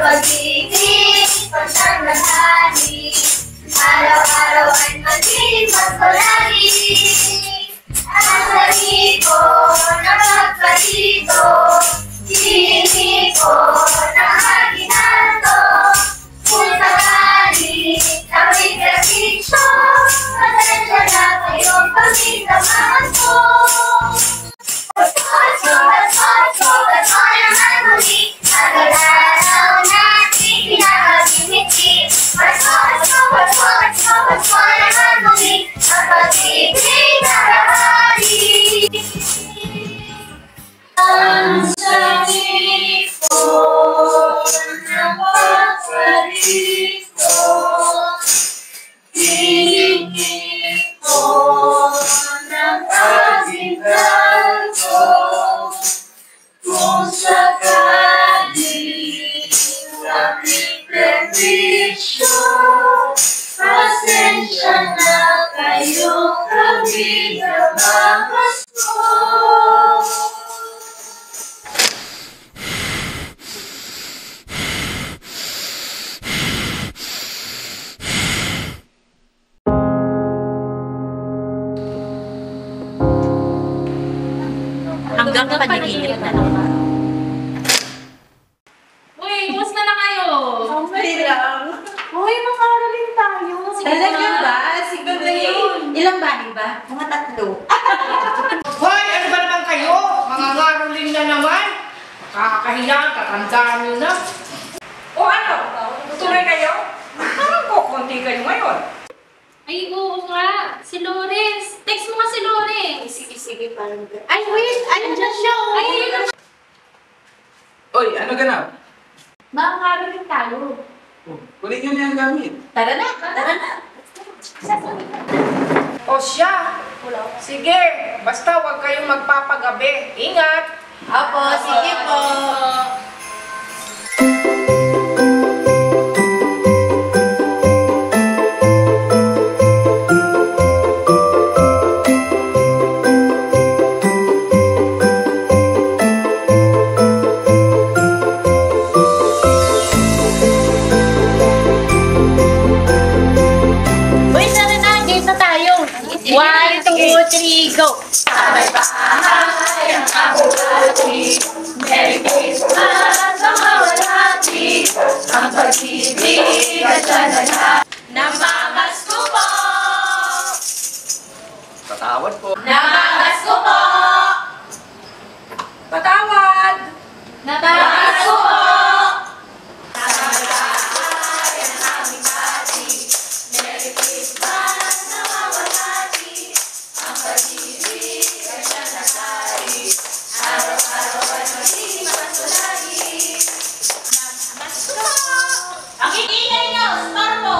pag-ibig, pagtanghali, araw-araw ay maglipas palagi. Ang sarili ko na magpalito, hindi ko na aginalto. Kung sakali na may grafito, pasensya na kayong pagkitamahan ko. Pasko naman muli, agad-araw natin pinakagimiti. Pasko naman muli, ang pag-ibig na rahali. Ang sarili ko na magpalito, hindi ko na aginalto. Kung sakali na may permisyo, pasensya na kayo kami na mamasko. Hanggang paniginip na naman. Uy, kumusta na kayo? Okay lang. Uy, mag-aaralin tayo. Talaga ba? Siguro yun. Ilang bahay ba? Mga 3. Hoy! Ano ba naman kayo? Mga ngaruling na naman? Kakakahiya, tatandaan nyo na. O ano? Tutuloy kayo? Parang kukunti kayo ngayon. Ay, oo nga. Si Lawrence. Text mo nga si Lawrence. Sige, parang gano'n. Ay, wait. Ayun na siya. Ay, ayun na siya. Oy, ano ganap? Mag-aaralin tayo. Oh, kunin nyo na yung gamit. Tara na. O siya. Sige, basta huwag kayong magpapagabi. Ingat! Opo, sige po. Uy, tara na. Game na tayo. 1, 2, 3, go. Sabay bahay ang kabulati, Merry Christmas ang mawalati, ang pag-ibig at sanala. Namamasko po! Patawad po. Namamasko po! Patawad! Namamasko po! Ang ingay nyo, storbo!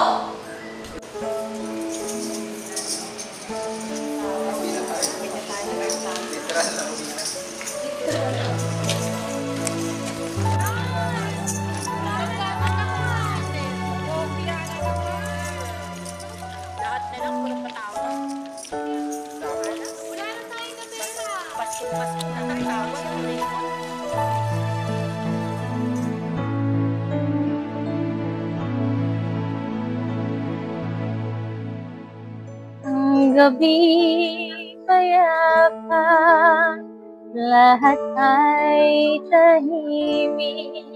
Lahat na lang, walang patawad. Wala na tayo na pera. Pasko na natawad. Ang gabi payapa, lahat ay tahimik,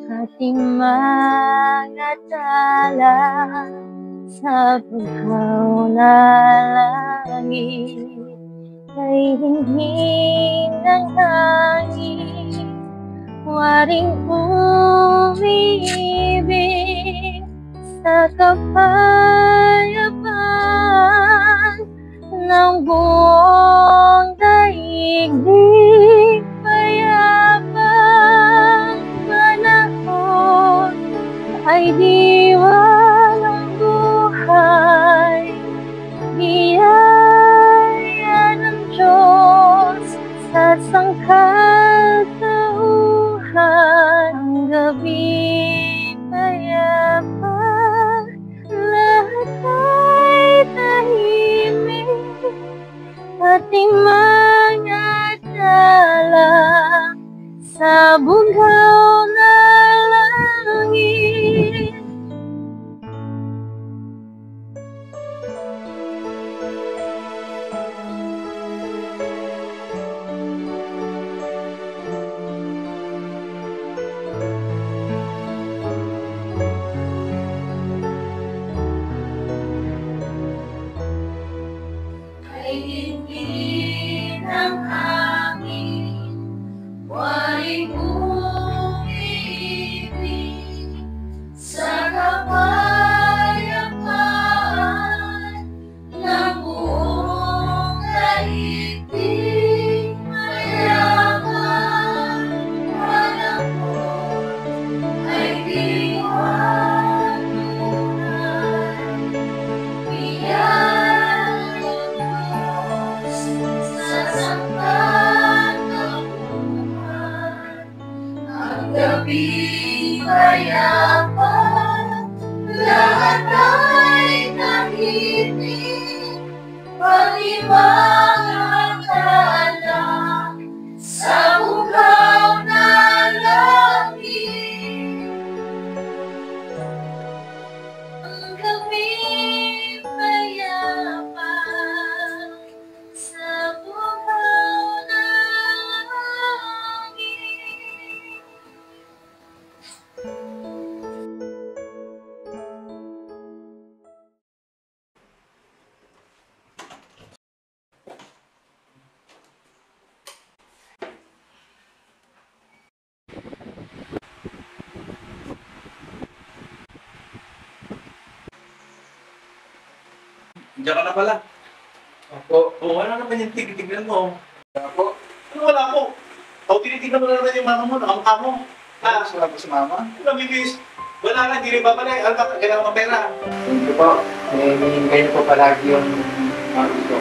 ating mga tala sa pagkaw na langit ay hindi ng hangin, waring umiibig sa kapayapaan ng buong daigdig. Payapang panahon ay diwa ng buhay, biyaya ng Diyos sa sangkatauhan. Ang gabi payapa, lahat ay tahimik, ating mga dala sa bugaw na langit. gabi payapa, lahat ay tahimik, pag-ibang akala sa bukaw na langit. Ang gabi payapa, sa bukaw na langit. Diyan ka na pala. Opo. Oo, ano naman yung tignan mo? Opo. Ano wala po? O, tinitignan mo na naman yung mama mo, nakamukha mo. Ah, wala po si mama. Namibis. Wala na, hindi rin ba pala? Ano ba? Kailangan mo pera. Hindi po. Hinihingay po palagi yung mama ko.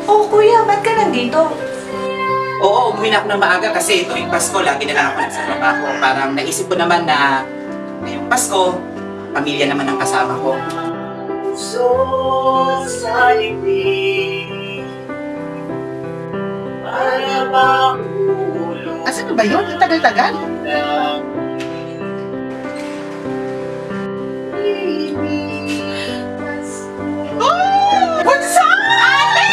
Oh, kuya, ba't ka nandito? Oo, umuwi na ako ng maaga kasi tuwing Pasko, lagi na lang ako nasa trabaho. Parang naisip ko naman na ngayong Pasko, pamilya naman ang kasama ko. Puso sa ibig, para mahulog Asan ba yun? Ang tagal-tagal. ng Bunso! Ate!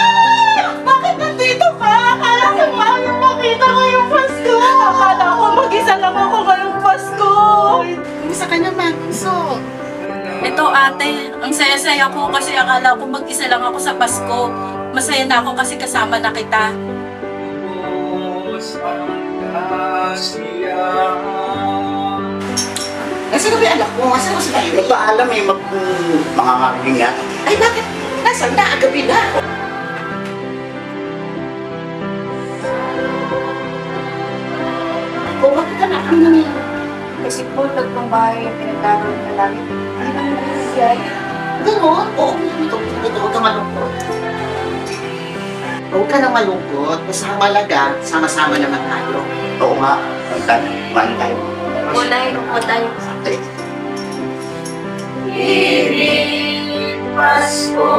Bakit nandito ka? Akala ko mami makita ko yung Pasko. Akala ko mag-isa lang ako ngayong Pasko. Kumusta ka naman, Bunso? Ito ate, ang saya-saya ko kasi akala ko mag-isa lang ako sa Pasko. Masaya na ako kasi kasama na kita. Nasaan na ba yung anak mo? Nasaan mo sila? Nagpaalam eh, mangangariling nga. Ay, bakit? Nasaan na? Agabi na. O, bakit ka na? Ano nangyayari? Kasi po, tatlong bahay yung pinagkakaroon na namin. Hindi naman nabibigay. Ganon? Oo, huwag ka malungkot. Huwag ka nang malungkot. Basta ang malaga, sama-sama naman tayo. Oo nga. Kumain tayo. Unay, lungkot tayo. Piling Pasko